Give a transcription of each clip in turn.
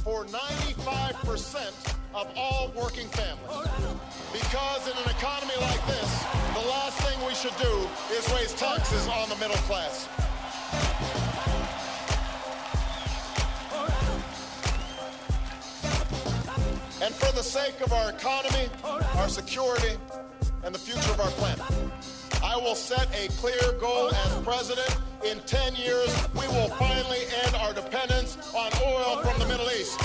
for 95% of all working families. Because in an economy like this, the last thing we should do is raise taxes on the middle class. And for the sake of our economy, our security, and the future of our planet, I will set a clear goal as president. In 10 years, we will finally end our dependence on oil from the Middle East.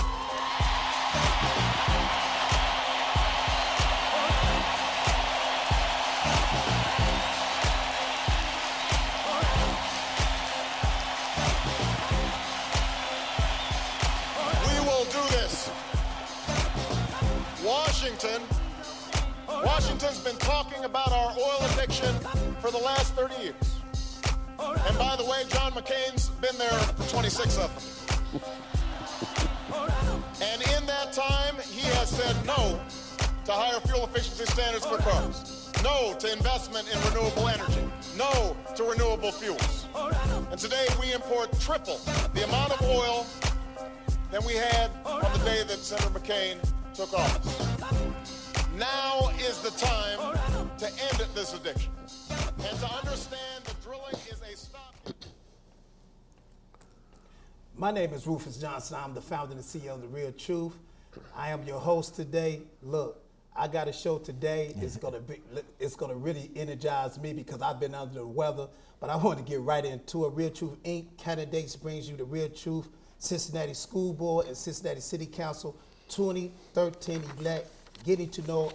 We will do this. Washington's been talking about our oil addiction for the last 30 years. And by the way, John McCain's been there for 26 of them. And in that time, he has said no to higher fuel efficiency standards for cars, no to investment in renewable energy, no to renewable fuels. And today we import triple the amount of oil than we had on the day that Senator McCain took office. Now is the time to end this addiction and to understand that drilling is a stop. My name is Rufus Johnson. I'm the founder and CEO of The Real Truth. I am your host today. Look, I got a show today. It's gonna really energize me because I've been under the weather, but I want to get right into it. Real Truth Inc. Candidates brings you The Real Truth, Cincinnati School Board and Cincinnati City Council 2013 elect, getting to know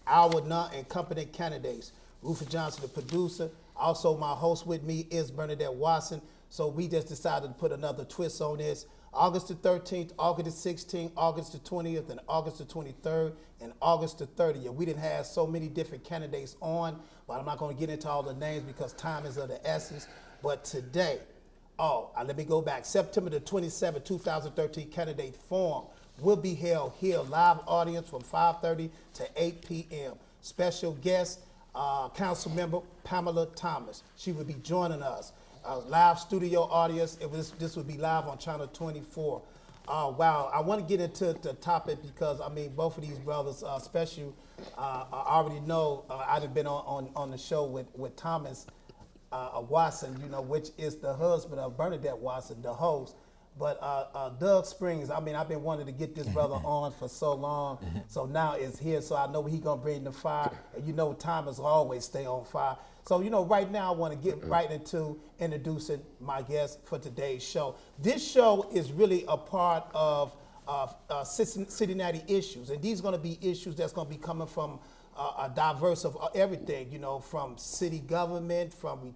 our non-incumbent candidates. Rufus Johnson, the producer. Also, my host with me is Bernadette Watson. So we just decided to put another twist on this. August the 13th, August the 16th, August the 20th, and August the 23rd, and August the 30th. We didn't have so many different candidates on, but I'm not going to get into all the names because time is of the essence. But today, let me go back. September the 27th, 2013 candidate forum will be held here, live audience from 5:30 to 8 p.m. Special guest, Council Member Pamela Thomas. She will be joining us. Live studio audience. This will be live on Channel 24. Wow, I want to get into the topic because, I mean, both of these brothers, special, I already know, I've been on the show with Thomas Watson, you know, which is the husband of Bernadette Watson, the host. But Doug Springs, I mean, I've been wanting to get this brother on for so long, so now it's here, so I know he's going to bring the fire. And you know Thomas always stay on fire. So, you know, right now I want to get right into introducing my guest for today's show. This show is really a part of Cincinnati issues, and these are going to be issues that's going to be coming from a diverse of everything, you know, from city government, from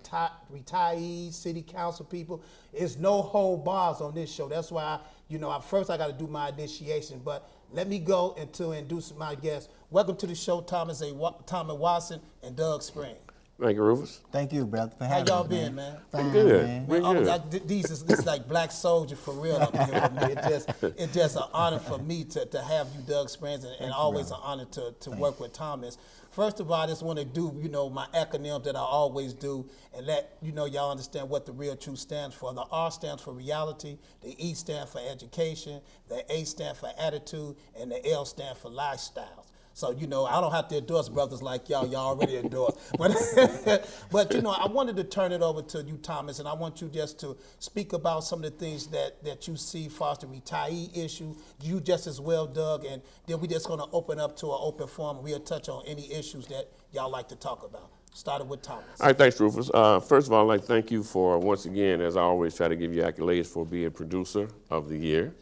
retirees, city council people. It's no hold bars on this show. That's why, you know, first I got to do my initiation. But let me go into introduce my guests. Welcome to the show, Thomas Watson and Doug Springs. Thank you, Rufus. Thank you, brother, for having me. How y'all been, man? Fine, good. man. We're good. This is like Black Soldier for real up here with me. It's just an honor for me to have you, Doug Springs, and always an honor to work with Thomas. First of all, I just want to do, you know, my acronym that I always do and let, you know, y'all understand what the Real Truth stands for. The R stands for reality, the E stands for education, the A stands for attitude, and the L stands for lifestyles. So, you know, I don't have to endorse brothers like y'all already endorse. But, you know, I wanted to turn it over to you, Thomas, and I want you just to speak about some of the things that you see as far as the retiree issue. You just as well, Doug, and then we just going to open up to an open forum. We'll touch on any issues that y'all like to talk about. Started with Thomas. All right, thanks, Rufus. First of all, I'd like to thank you for, once again, as I always try to give you accolades for being producer of the year.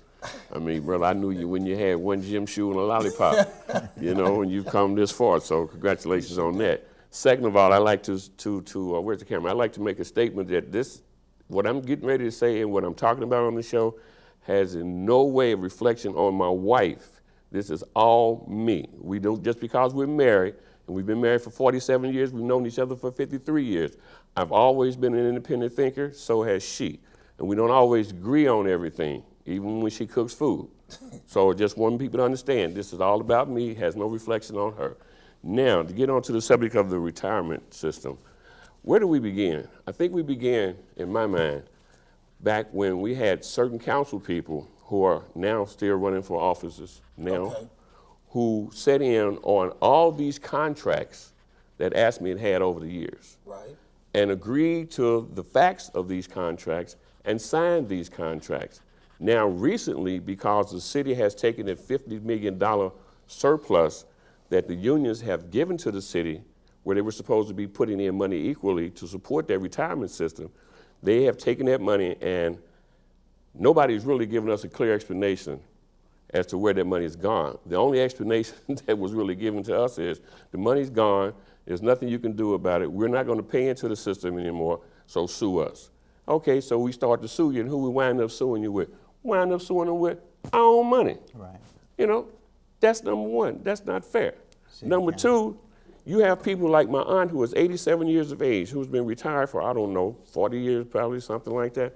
I mean, brother, I knew you when you had one gym shoe and a lollipop, you know, and you've come this far, so congratulations on that. Second of all, I'd like to where's the camera? I'd like to make a statement that what I'm getting ready to say and what I'm talking about on the show has in no way a reflection on my wife. This is all me. We don't, just because we're married, and we've been married for 47 years, we've known each other for 53 years. I've always been an independent thinker, so has she. And we don't always agree on everything, even when she cooks food. So just want people to understand, this is all about me, has no reflection on her. Now, to get on to the subject of the retirement system, where do we begin? I think we began, in my mind, back when we had certain council people who are now still running for offices now, who set in on all these contracts that AFSCME had had over the years. Right. And agreed to the facts of these contracts and signed these contracts. Now recently, because the city has taken a $50 million surplus that the unions have given to the city, where they were supposed to be putting in money equally to support their retirement system, they have taken that money, and nobody's really given us a clear explanation as to where that money is gone. The only explanation that was really given to us is the money's gone, there's nothing you can do about it, we're not going to pay into the system anymore, so sue us. Okay, so we start to sue you, and who we wind up suing you with? Wind up suing them with our own money. Right. You know, that's number one. That's not fair. Number two, you have people like my aunt, who is 87 years of age, who's been retired for, I don't know, 40 years probably, something like that.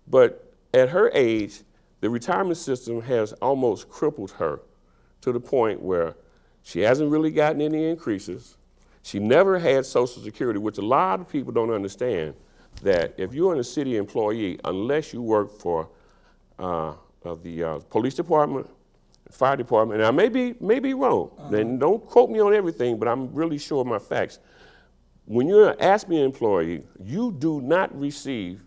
But at her age, the retirement system has almost crippled her to the point where she hasn't really gotten any increases. She never had Social Security, which a lot of people don't understand, that if you're a city employee, unless you work for the police department, fire department, and I may be wrong, then don't quote me on everything, but I'm really sure of my facts. When you're an AFSCME employee, you do not receive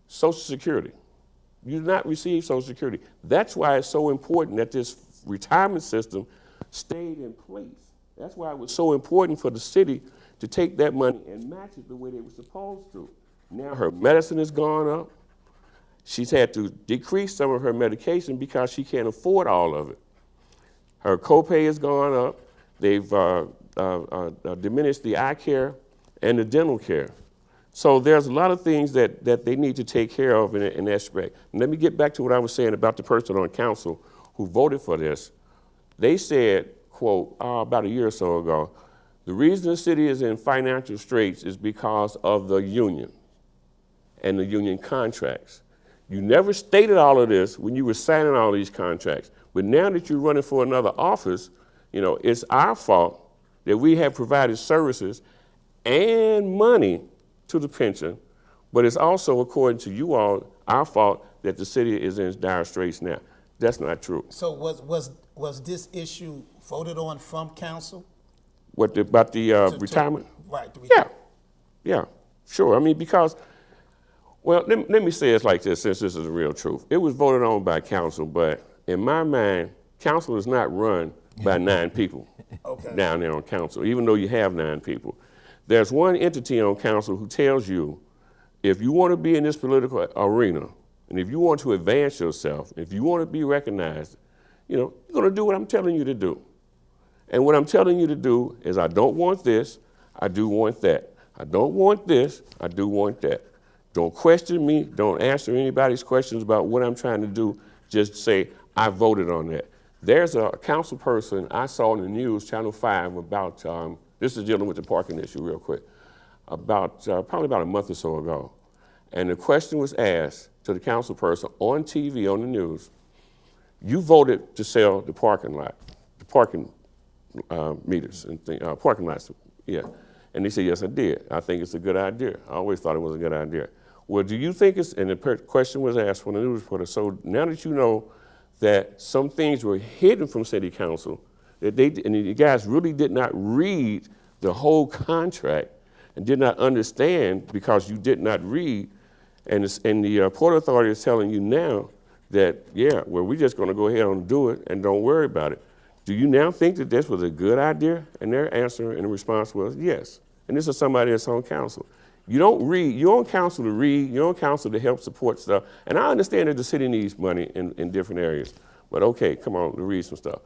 Social Security. You do not receive Social Security. That's why it's so important that this retirement system stayed in place. That's why it was so important for the city to take that money and match it the way they were supposed to. Now her medicine has gone up. She's had to decrease some of her medication because she can't afford all of it. Her copay has gone up. They've diminished the eye care and the dental care. So there's a lot of things that they need to take care of in that aspect. And let me get back to what I was saying about the person on council who voted for this. They said, quote, about a year or so ago, the reason the city is in financial straits is because of the union and the union contracts. You never stated all of this when you were signing all these contracts. But now that you're running for another office, you know, it's our fault that we have provided services and money to the pension, but it's also, according to you all, our fault that the city is in dire straits now. That's not true. So was this issue voted on from council? About the retirement? Right. Yeah, sure. I mean, because, well, let me say it like this, since this is the real truth. It was voted on by council, but in my mind, council is not run by 9 people down there on council, even though you have 9 people. There's one entity on council who tells you, if you want to be in this political arena, and if you want to advance yourself, if you want to be recognized, you know, you're going to do what I'm telling you to do. And what I'm telling you to do is I don't want this, I do want that. I don't want this, I do want that. Don't question me, don't answer anybody's questions about what I'm trying to do, just say, I voted on that. There's a council person I saw in the news, Channel 5, about, this is dealing with the parking issue real quick, probably about a month or so ago. And the question was asked to the council person on TV, on the news, you voted to sell the parking lot, the parking meters and parking lots, yeah. And they said, yes, I did. I think it's a good idea. I always thought it was a good idea. Well, do you think it's, and the question was asked from the news reporter, so now that you know that some things were hidden from city council, that and the guys really did not read the whole contract and did not understand because you did not read, and the Port Authority is telling you now that, yeah, well, we're just going to go ahead and do it and don't worry about it. Do you now think that this was a good idea? And their answer and the response was yes. And this is somebody that's on council. You don't read, you're on council to read, you're on council to help support stuff. And I understand that the city needs money in different areas, but okay, come on, to read some stuff.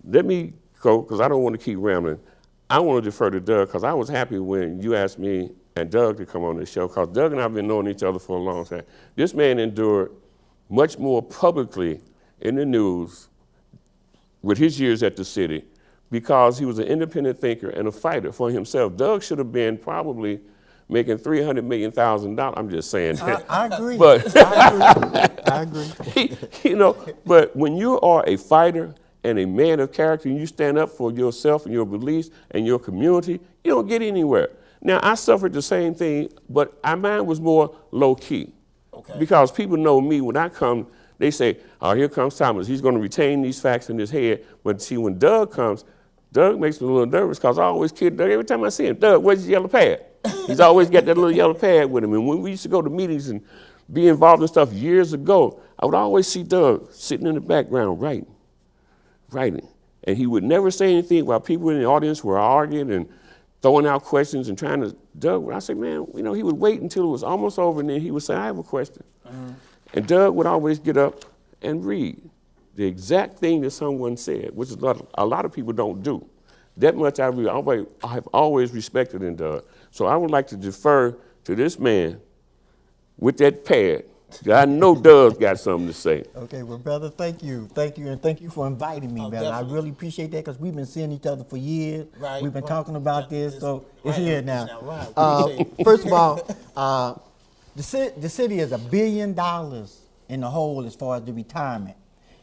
Let me go, because I don't want to keep rambling. I want to defer to Doug, because I was happy when you asked me and Doug to come on this show, because Doug and I have been knowing each other for a long time. This man endured much more publicly in the news with his years at the city, because he was an independent thinker and a fighter for himself. Doug should have been probably making $300 million. I'm just saying that. I agree. But I agree. You know, but when you are a fighter and a man of character, and you stand up for yourself and your beliefs and your community, you don't get anywhere. Now, I suffered the same thing, but mine was more low key. Okay. Because people know me when I come They say, oh, here comes Thomas. He's going to retain these facts in his head. But see, when Doug comes, Doug makes me a little nervous because I always kid Doug every time I see him. Doug, where's your yellow pad? He's always got that little yellow pad with him. And when we used to go to meetings and be involved in stuff years ago, I would always see Doug sitting in the background writing. And he would never say anything while people in the audience were arguing and throwing out questions and trying to, Doug, I said, man, he would wait until it was almost over and then he would say, I have a question. And Doug would always get up and read the exact thing that someone said, which is a lot of people don't do. That much I have always respected in Doug. So I would like to defer to this man with that pad. I know Doug's got something to say. Okay, well, brother, thank you, and thank you for inviting me, brother. Definitely. I really appreciate that because we've been seeing each other for years. Right. We've been talking about this, so it's here now. Right. First of all, the city is $1 billion in the hole as far as the retirement,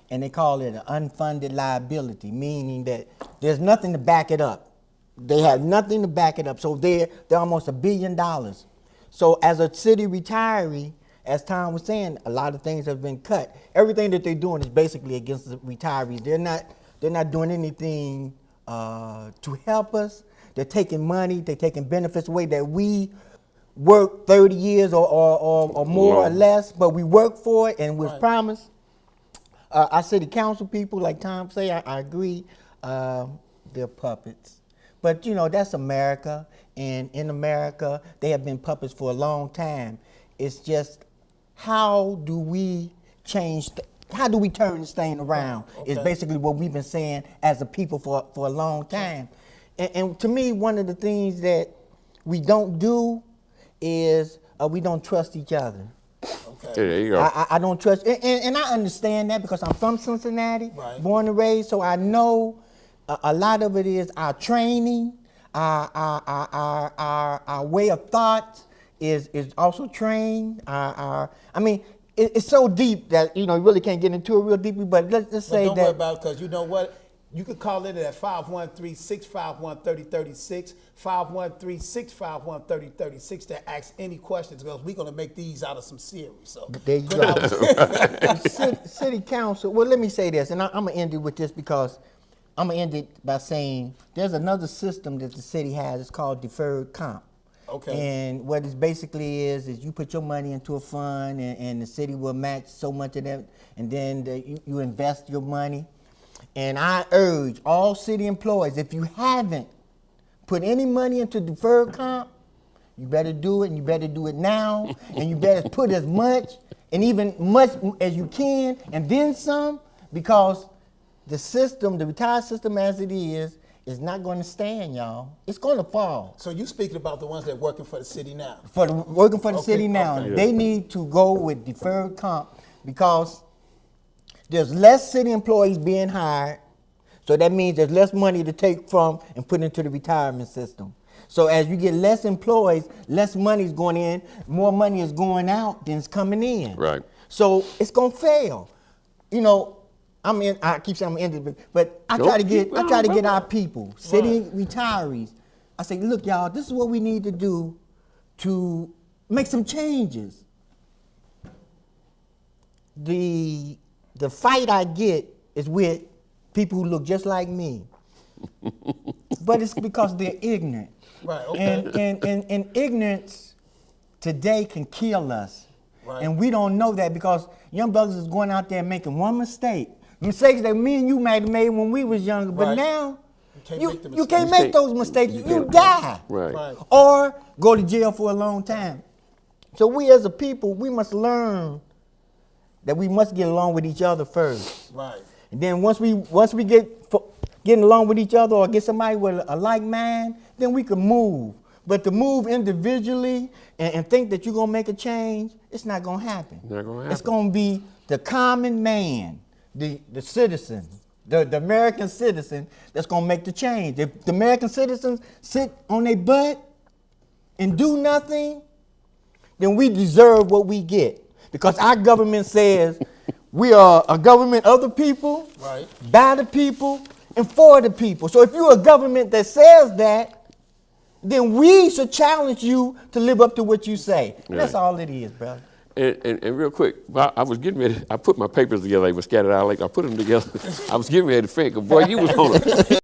and they call it an unfunded liability, meaning that there's nothing to back it up. They have nothing to back it up, so they're almost $1 billion. So as a city retiree, as Tom was saying, a lot of things have been cut. Everything that they're doing is basically against the retirees. They're not doing anything to help us. They're taking money, they're taking benefits away that we work 30 years or more or less, but we work for it and was promised. Our city council people, like Tom say, I agree, they're puppets. But that's America, and in America, they have been puppets for a long time. It's just, how do we change, how do we turn this thing around is basically what we've been saying as a people for a long time. And to me, one of the things that we don't do is we don't trust each other. Okay. There you go. I don't trust, and I understand that because I'm from Cincinnati, born and raised, so I know a lot of it is our training, our way of thought is also trained. It's so deep that you really can't get into it real deeply. But let's say don't that. Worry about it, because you know what? You could call it at 513-651-3036, 513-651-3036 to ask any questions, because we're going to make these out of some series. So There you go. City council. Well, let me say this, and I'm gonna end it with this because I'm gonna end it by saying there's another system that the city has. It's called deferred comp. Okay. And what it basically is you put your money into a fund, and the city will match so much of that, and then you invest your money. And I urge all city employees, if you haven't put any money into deferred comp, you better do it, and you better do it now, and you better put as much, and even much as you can, and then some, because the system, the retired system as it is not going to stand, y'all. It's going to fall. So you speaking about the ones that are working for the city now? Working for the city now, they need to go with deferred comp because there's less city employees being hired, so that means there's less money to take from and put into the retirement system. So as you get less employees, less money is going in, more money is going out than is coming in. Right. So it's going to fail. I keep saying I'm in it, but I try to get our people, city retirees. I say, look, y'all, this is what we need to do to make some changes. The fight I get is with people who look just like me, but it's because they're ignorant. Right. Okay. And ignorance today can kill us, and we don't know that because young brothers is going out there making one mistake. Mistakes that me and you might have made when we was younger, but now you can't make those mistakes. You die, or go to jail for a long time. So we as a people, we must learn that we must get along with each other first. Right. And then once we getting along with each other or get somebody with a like mind, then we can move. But to move individually and think that you're gonna make a change, it's not gonna happen. It's gonna be the common man, the citizen, the American citizen that's gonna make the change. If the American citizens sit on their butt and do nothing, then we deserve what we get. Because our government says we are a government of the people, by the people, and for the people. So if you're a government that says that, then we should challenge you to live up to what you say. That's all it is, brother. And real quick, I was getting ready. I put my papers together. They were scattered out. Like I put them together. I was getting ready to think. Boy, you was on it.